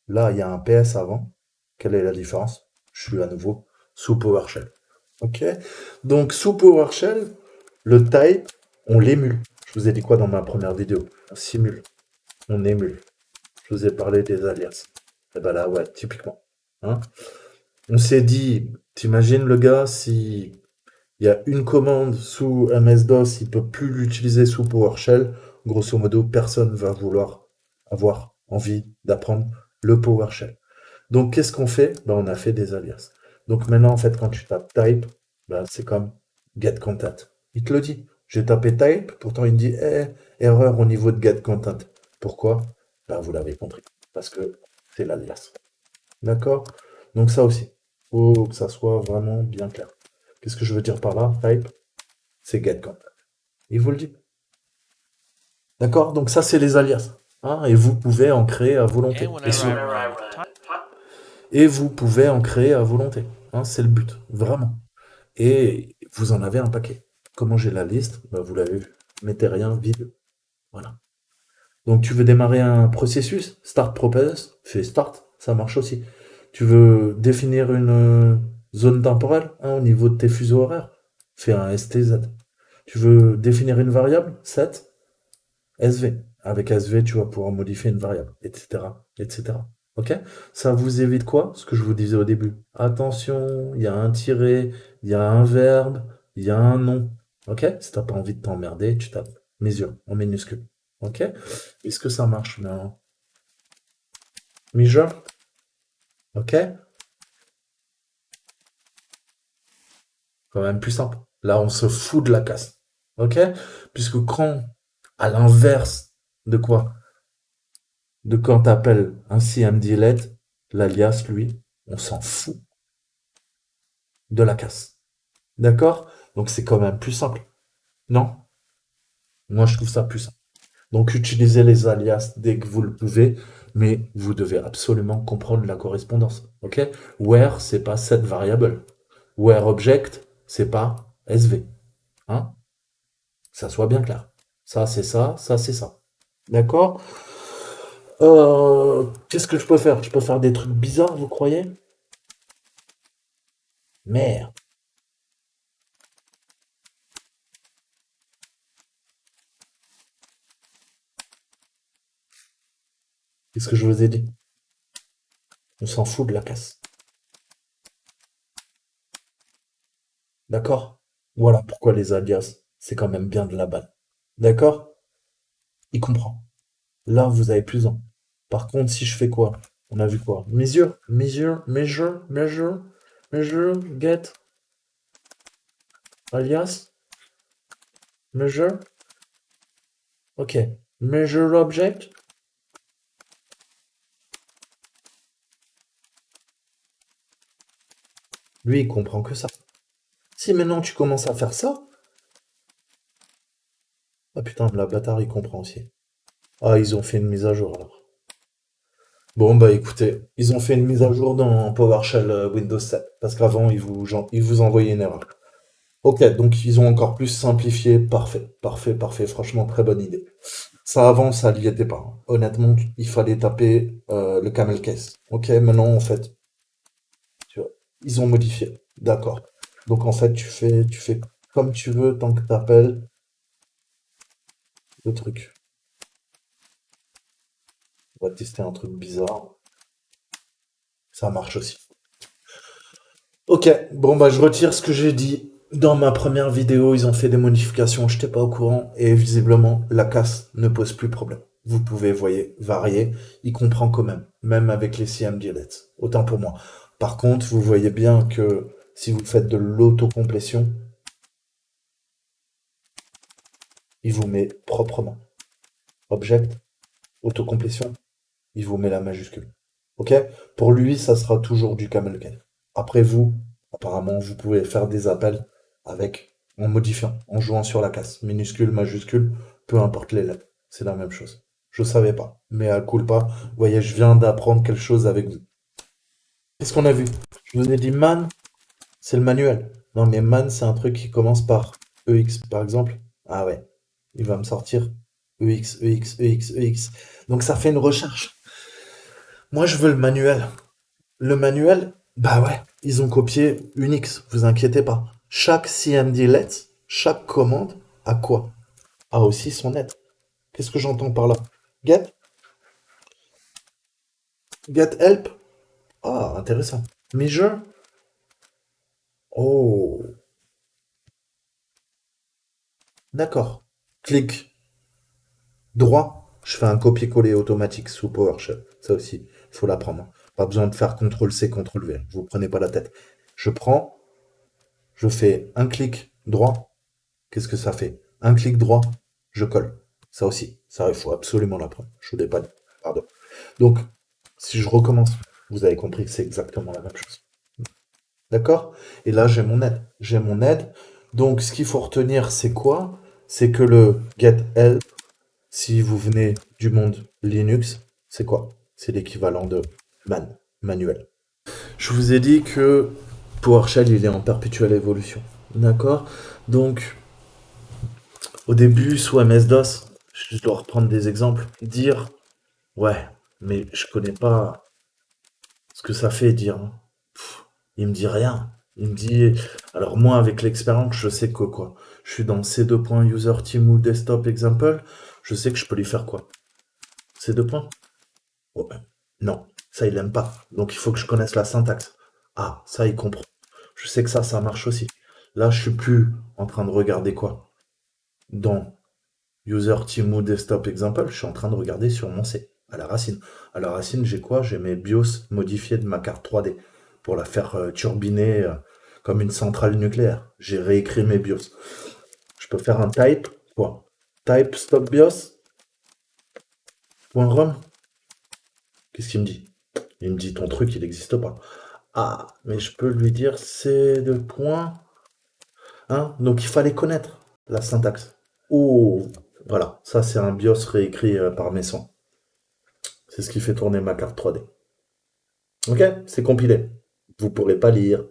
Là, il y a un PS avant. Quelle est la différence? Je suis à nouveau sous PowerShell. Ok? Donc, sous PowerShell, le type, on l'émule. Je vous ai dit quoi dans ma première vidéo? On simule. On émule. Je vous ai parlé des alias. Et ben là, ouais, typiquement. Hein? On s'est dit, t'imagines le gars, si il y a une commande sous MS-DOS, il peut plus l'utiliser sous PowerShell. Grosso modo, personne va vouloir avoir envie d'apprendre le PowerShell. Donc, qu'est-ce qu'on fait? Ben, on a fait des alias. Donc maintenant, en fait, quand tu tapes type, ben, c'est comme get content. Il te le dit. J'ai tapé type, pourtant il me dit erreur au niveau de get content. Pourquoi? Ben, vous l'avez compris. Parce que c'est l'alias. D'accord? Donc ça aussi. Faut que ça soit vraiment bien clair. Qu'est-ce que je veux dire par là? Type, c'est get content. Il vous le dit. D'accord? Donc ça, c'est les alias. Hein, et vous pouvez en créer à volonté. Et vous pouvez en créer à volonté. Hein, c'est le but. Vraiment. Et vous en avez un paquet. Comment j'ai la liste? Bah, vous l'avez vu. Mettez rien, vide. Voilà. Donc tu veux démarrer un processus? Start process, fais start, ça marche aussi. Tu veux définir une zone temporelle hein, au niveau de tes fuseaux horaires? Fais un STZ. Tu veux définir une variable? Set SV. Avec SV, tu vas pouvoir modifier une variable, etc. etc. Ok? Ça vous évite quoi? Ce que je vous disais au début. Attention, il y a un tiré, il y a un verbe, il y a un nom. Ok? Si t'as pas envie de t'emmerder, tu tapes mesure en minuscule. Ok? Est-ce que ça marche maintenant? Measure? Ok? Quand même plus simple. Là, on se fout de la casse. Ok? Puisque quand, à l'inverse de quoi? De quand t'appelles un CMDlet, l'alias, lui, on s'en fout de la casse. D'accord? Donc c'est quand même plus simple. Non? Moi, je trouve ça plus simple. Donc utilisez les alias dès que vous le pouvez, mais vous devez absolument comprendre la correspondance. Ok? Where, c'est pas cette variable. Where object, c'est pas SV. Hein? Que ça soit bien clair. Ça, c'est ça, c'est ça. D'accord? Qu'est-ce que je peux faire? Je peux faire des trucs bizarres, vous croyez? Merde. Qu'est-ce que je vous ai dit? On s'en fout de la casse. D'accord? Voilà pourquoi les alias, c'est quand même bien de la balle. D'accord? Il comprend. Là, vous avez plus en. Par contre, si je fais quoi? On a vu quoi? Measure, get, alias. Measure. Ok. Measure object. Lui, il comprend que ça. Si maintenant tu commences à faire ça, ah putain, la bâtard, il comprend aussi. Ah, ils ont fait une mise à jour alors. Bon, bah écoutez, ils ont fait une mise à jour dans PowerShell Windows 7, parce qu'avant, ils vous envoyaient une erreur. Ok, donc ils ont encore plus simplifié. Parfait, parfait, parfait. Franchement, très bonne idée. Ça avant, ça n'y était pas, hein. Honnêtement, il fallait taper le camel case. Ok, maintenant, en fait, tu vois, ils ont modifié. D'accord. Donc en fait, tu fais comme tu veux tant que tu appelles le truc. On va tester un truc bizarre. Ça marche aussi. Ok, bon bah je retire ce que j'ai dit. Dans ma première vidéo, ils ont fait des modifications, je n'étais pas au courant, et visiblement, la casse ne pose plus problème. Vous pouvez, voyez, varier, il comprend quand même, même avec les CMD Let's. Autant pour moi. Par contre, vous voyez bien que si vous faites de l'autocomplétion, il vous met proprement. Object, autocomplétion, il vous met la majuscule. Ok? Pour lui, ça sera toujours du camel case. Après vous, apparemment, vous pouvez faire des appels avec, en modifiant, en jouant sur la casse. Minuscule, majuscule, peu importe les lettres. C'est la même chose. Je savais pas. Mais à culpa, vous voyez, je viens d'apprendre quelque chose avec vous. Qu'est-ce qu'on a vu? Je vous ai dit man, c'est le manuel. Non, mais man, c'est un truc qui commence par EX, par exemple. Ah ouais. Il va me sortir EX, EX, EX, EX. Donc ça fait une recherche. Moi, je veux le manuel. Le manuel, bah ouais, ils ont copié Unix, vous inquiétez pas. Chaque CMD Let's, chaque commande a quoi? A aussi son aide. Qu'est-ce que j'entends par là? Get? Get help? Ah, intéressant. Measure? Oh, d'accord. Clic droit, je fais un copier-coller automatique sous PowerShell. Ça aussi, il faut l'apprendre, hein. Pas besoin de faire CTRL-C, CTRL-V. Vous prenez pas la tête. Je prends, je fais un clic droit. Qu'est-ce que ça fait? Un clic droit, je colle. Ça aussi, ça, il faut absolument l'apprendre. Je vous dépanne. Pardon. Donc, si je recommence, vous avez compris que c'est exactement la même chose. D'accord? Et là, j'ai mon aide. J'ai mon aide. Donc, ce qu'il faut retenir, c'est quoi? C'est que le get help, si vous venez du monde Linux, c'est quoi? C'est l'équivalent de man, manuel. Je vous ai dit que PowerShell, il est en perpétuelle évolution. D'accord? Donc, au début, sous MS-DOS, je dois reprendre des exemples, dire, ouais, mais je connais pas ce que ça fait dire, hein. Il me dit rien. Il me dit, alors moi, avec l'expérience, je sais que quoi. Je suis dans C2 points user team ou desktop example, je sais que je peux lui faire quoi. C2 points? Ouais. Non, ça, il aime pas. Donc, il faut que je connaisse la syntaxe. Ah, ça, il comprend. Je sais que ça marche aussi. Là, je suis plus en train de regarder quoi. Dans User Team Desktop Example, je suis en train de regarder sur mon C, à la racine. À la racine, j'ai quoi? J'ai mes BIOS modifiés de ma carte 3D pour la faire turbiner comme une centrale nucléaire. J'ai réécrit mes BIOS. Je peux faire un type, quoi? Type stop BIOS.rom. Qu'est-ce qu'il me dit? Il me dit ton truc, il n'existe pas. Ah, mais je peux lui dire c'est de point. Hein? Donc il fallait connaître la syntaxe. Oh, voilà, ça c'est un BIOS réécrit par mes soins. C'est ce qui fait tourner ma carte 3D. Ok, c'est compilé. Vous pourrez pas lire.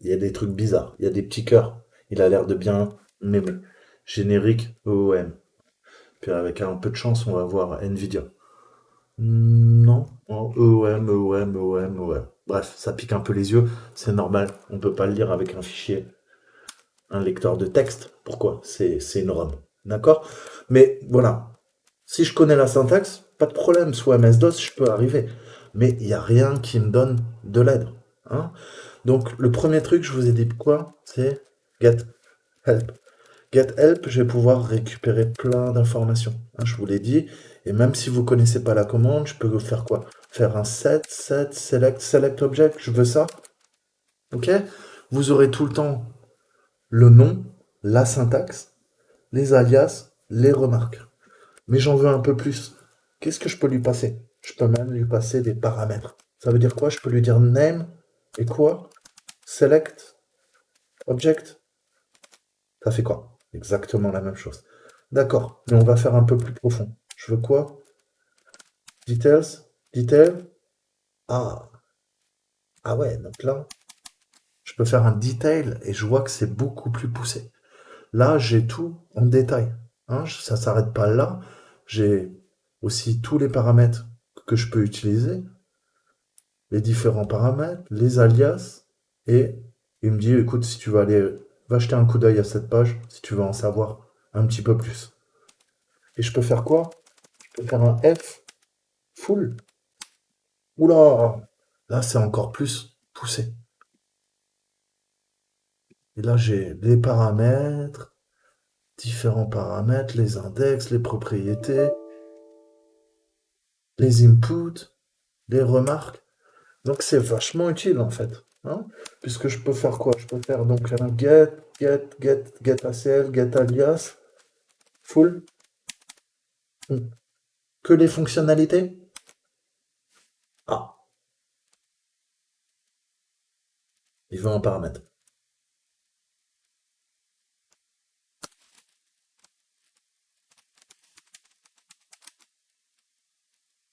Il y a des trucs bizarres. Il y a des petits cœurs. Il a l'air de bien m'aimer. Générique EOM. Puis avec un peu de chance, on va voir Nvidia. Non. Oh, EOM, EOM, EOM, EOM. Bref, ça pique un peu les yeux. C'est normal. On peut pas le lire avec un fichier, un lecteur de texte. Pourquoi? C'est une ROM. D'accord? Mais voilà. Si je connais la syntaxe, pas de problème, sous MS-DOS, je peux arriver. Mais il n'y a rien qui me donne de l'aide, hein. Donc, le premier truc, je vous ai dit quoi? C'est get help. Get help, je vais pouvoir récupérer plein d'informations, hein, je vous l'ai dit. Et même si vous ne connaissez pas la commande, je peux faire quoi? Faire un select object, je veux ça. Ok? Vous aurez tout le temps le nom, la syntaxe, les alias, les remarques. Mais j'en veux un peu plus. Qu'est-ce que je peux lui passer? Je peux même lui passer des paramètres. Ça veut dire quoi? Je peux lui dire name et quoi? Select, object. Ça fait quoi? Exactement la même chose. D'accord, mais on va faire un peu plus profond. Je veux quoi? Details, detail. Ah, ah ouais, donc là, je peux faire un detail et je vois que c'est beaucoup plus poussé. Là, j'ai tout en détail. Hein, ça s'arrête pas là. J'ai aussi tous les paramètres que je peux utiliser, les différents paramètres, les alias, et il me dit, écoute, si tu veux aller, va jeter un coup d'œil à cette page, si tu veux en savoir un petit peu plus. Et je peux faire quoi? Je peux faire un F full. Oula! Là, c'est encore plus poussé. Et là, j'ai les paramètres, différents paramètres, les index, les propriétés, les inputs, les remarques. Donc, c'est vachement utile, en fait. Hein, puisque je peux faire quoi? Je peux faire donc un get ACL, get alias, full. Que les fonctionnalités? Ah, il veut un paramètre.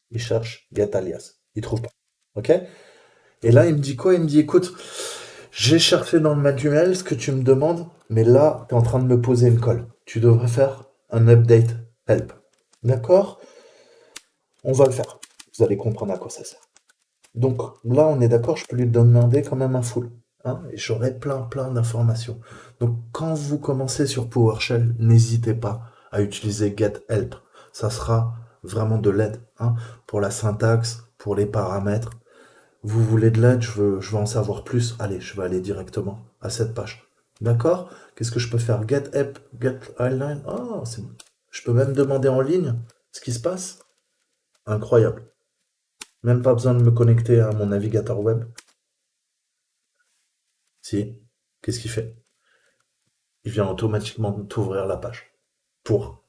Il cherche get alias. Il trouve pas. OK? Et là, il me dit quoi? Il me dit, écoute, j'ai cherché dans le manuel ce que tu me demandes, mais là, tu es en train de me poser une colle. Tu devrais faire un update help. D'accord? On va le faire. Vous allez comprendre à quoi ça sert. Donc là, on est d'accord, je peux lui demander quand même un full. Hein, et j'aurai plein d'informations. Donc quand vous commencez sur PowerShell, n'hésitez pas à utiliser getHelp. Ça sera vraiment de l'aide, hein, pour la syntaxe, pour les paramètres. Vous voulez de l'aide, je veux en savoir plus. Allez, je vais aller directement à cette page. D'accord? Qu'est-ce que je peux faire? Get app, get highline. Ah, c'est bon. Je peux même demander en ligne ce qui se passe. Incroyable. Même pas besoin de me connecter à mon navigateur web. Si. Qu'est-ce qu'il fait? Il vient automatiquement t'ouvrir la page pour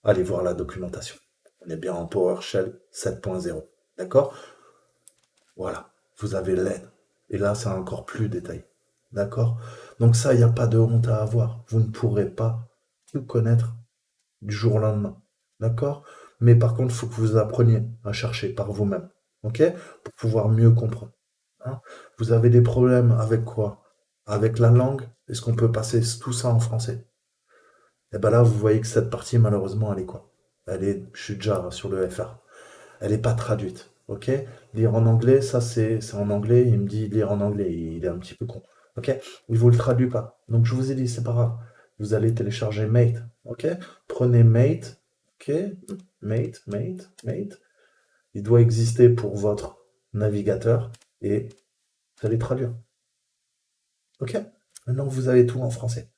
aller voir la documentation. On est bien en PowerShell 7.0. D'accord? Voilà. Vous avez l'aide. Et là, c'est encore plus détaillé. D'accord? Donc ça, il n'y a pas de honte à avoir. Vous ne pourrez pas tout connaître du jour au lendemain. D'accord? Mais par contre, il faut que vous appreniez à chercher par vous-même. OK? Pour pouvoir mieux comprendre. Hein. Vous avez des problèmes avec quoi? Avec la langue? Est-ce qu'on peut passer tout ça en français? Et ben là, vous voyez que cette partie, malheureusement, elle est quoi? Je suis déjà sur le FR. Elle n'est pas traduite. OK? Lire en anglais, ça c'est en anglais. Il me dit lire en anglais. Il est un petit peu con. OK? Il vous le traduit pas. Donc je vous ai dit, c'est pas grave. Vous allez télécharger Mate. OK? Prenez Mate. OK? Mate. Il doit exister pour votre navigateur et vous allez traduire. OK? Maintenant, vous avez tout en français.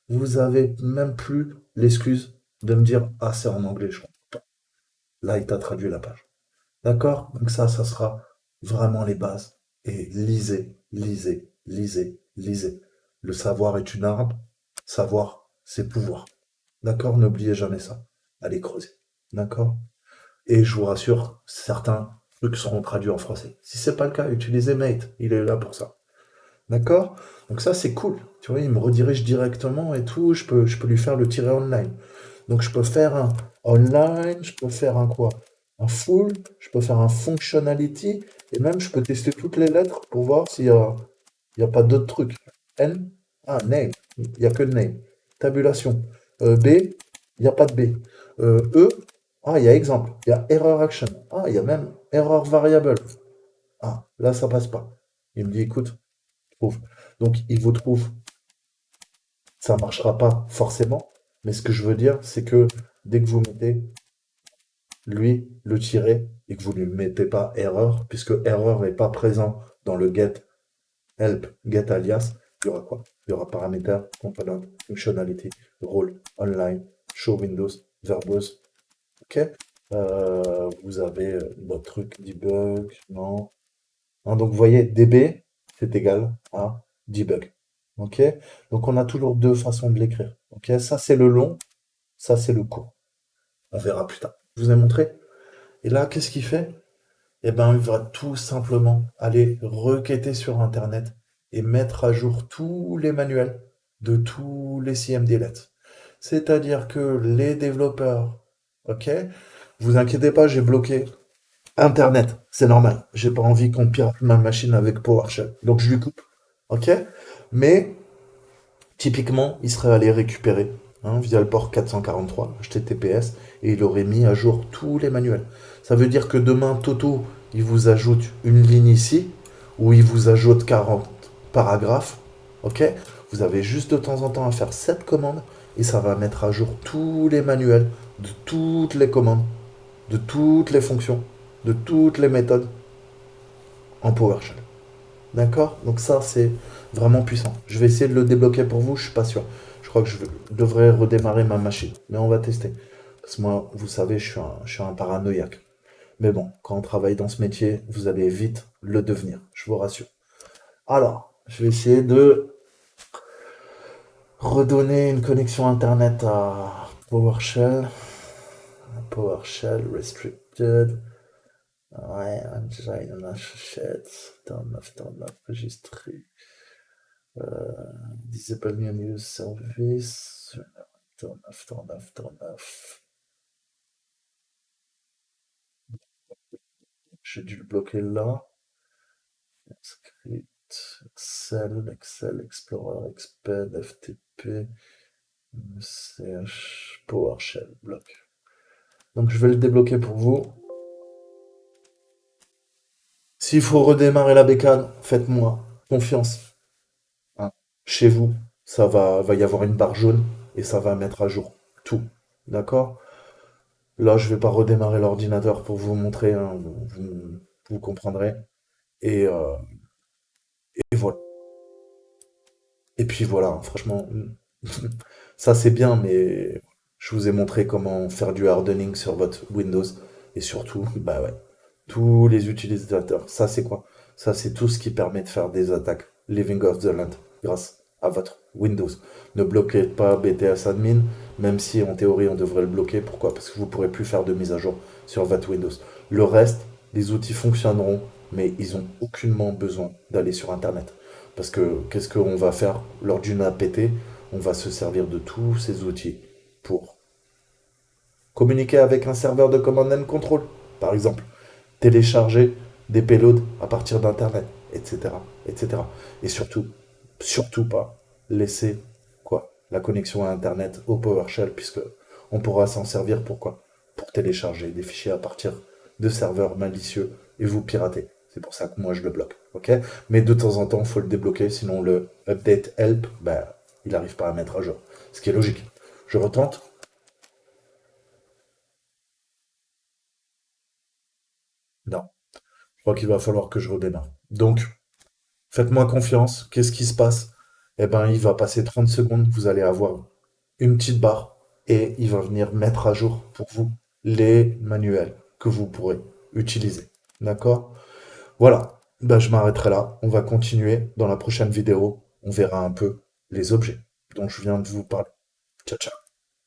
Vous avez même plus l'excuse de me dire ah, c'est en anglais, je comprends pas. Là, il t'a traduit la page. D'accord? Donc ça sera vraiment les bases. Et lisez. Le savoir est une arme. Savoir, c'est pouvoir. D'accord? N'oubliez jamais ça. Allez creuser. D'accord? Et je vous rassure, certains trucs seront traduits en français. Si c'est pas le cas, utilisez Mate. Il est là pour ça. D'accord? Donc ça, c'est cool. Tu vois, il me redirige directement et tout. Je peux lui faire le tirer online. Donc je peux faire un online, je peux faire un quoi? Un full, je peux faire un functionality, et même je peux tester toutes les lettres pour voir il y a pas d'autres trucs. N, ah, name, il n'y a que le name. Tabulation. B, il n'y a pas de B. E, ah, il y a exemple, il y a error action. Ah, il y a même error variable. Ah, là, ça passe pas. Il me dit, écoute, trouve. Donc, il vous trouve. Ça marchera pas forcément, mais ce que je veux dire, c'est que dès que vous mettez lui le tirer et que vous ne lui mettez pas erreur, puisque erreur n'est pas présent dans le get help get alias, il y aura quoi? Il y aura paramètre, component, functionality, role, online, show windows, verbose. Ok? Vous avez votre truc debug, non? Hein, donc vous voyez, db, c'est égal à debug. Ok? Donc on a toujours deux façons de l'écrire. Ok? Ça c'est le long. Ça, c'est le cours. On verra plus tard. Je vous ai montré. Et là, qu'est-ce qu'il fait? Eh ben, il va tout simplement aller requêter sur Internet et mettre à jour tous les manuels de tous les CMDLET. C'est-à-dire que les développeurs, ok, vous inquiétez pas, j'ai bloqué Internet, c'est normal. J'ai pas envie qu'on pirate ma machine avec PowerShell. Donc je lui coupe, ok? Mais typiquement, il serait allé récupérer via le port 443 HTTPS et il aurait mis à jour tous les manuels. Ça veut dire que demain, Toto, il vous ajoute une ligne ici où il vous ajoute 40 paragraphes. Ok. Vous avez juste de temps en temps à faire cette commande et ça va mettre à jour tous les manuels de toutes les commandes, de toutes les fonctions, de toutes les méthodes en PowerShell. D'accord? Donc ça, c'est vraiment puissant. Je vais essayer de le débloquer pour vous, je suis pas sûr. Je crois que devrais redémarrer ma machine. Mais on va tester. Parce que moi, vous savez, je suis un paranoïaque. Mais bon, quand on travaille dans ce métier, vous allez vite le devenir, je vous rassure. Alors, je vais essayer de redonner une connexion Internet à PowerShell. PowerShell restricted. Ouais, engine, shit. Turn off, registry. Disable new news service. Turn off. J'ai dû le bloquer là. Script, Excel, Explorer, Exped, FTP, CH, PowerShell, bloc. Donc je vais le débloquer pour vous. S'il faut redémarrer la bécane, faites-moi confiance. Hein. Chez vous, va y avoir une barre jaune et ça va mettre à jour tout. D'accord? Là, je vais pas redémarrer l'ordinateur pour vous montrer, hein, vous comprendrez. Et, euh, et voilà. Et puis voilà, hein, franchement, ça c'est bien, mais je vous ai montré comment faire du hardening sur votre Windows. Et surtout, bah ouais, tous les utilisateurs. Ça c'est quoi? Ça c'est tout ce qui permet de faire des attaques living off the land grâce à votre Windows. Ne bloquez pas BTS admin, même si en théorie on devrait le bloquer. Pourquoi? Parce que vous ne pourrez plus faire de mise à jour sur votre Windows. Le reste, les outils fonctionneront, mais ils ont aucunement besoin d'aller sur Internet. Parce que qu'est-ce qu'on va faire lors d'une APT? On va se servir de tous ces outils pour communiquer avec un serveur de command and control, par exemple, télécharger des payloads à partir d'Internet, etc., etc. Et surtout, surtout pas laisser quoi la connexion à Internet au PowerShell, puisque on pourra s'en servir pour quoi? Pour télécharger des fichiers à partir de serveurs malicieux et vous pirater. C'est pour ça que moi je le bloque, ok? Mais de temps en temps, il faut le débloquer, sinon le update help, bah, il n'arrive pas à mettre à jour. Ce qui est logique. Je retente. Non, je crois qu'il va falloir que je redémarre. Donc, faites-moi confiance. Qu'est-ce qui se passe? Eh ben, il va passer 30 secondes. Vous allez avoir une petite barre et il va venir mettre à jour pour vous les manuels que vous pourrez utiliser. D'accord? Voilà. Ben, je m'arrêterai là. On va continuer dans la prochaine vidéo. On verra un peu les objets dont je viens de vous parler. Ciao, ciao.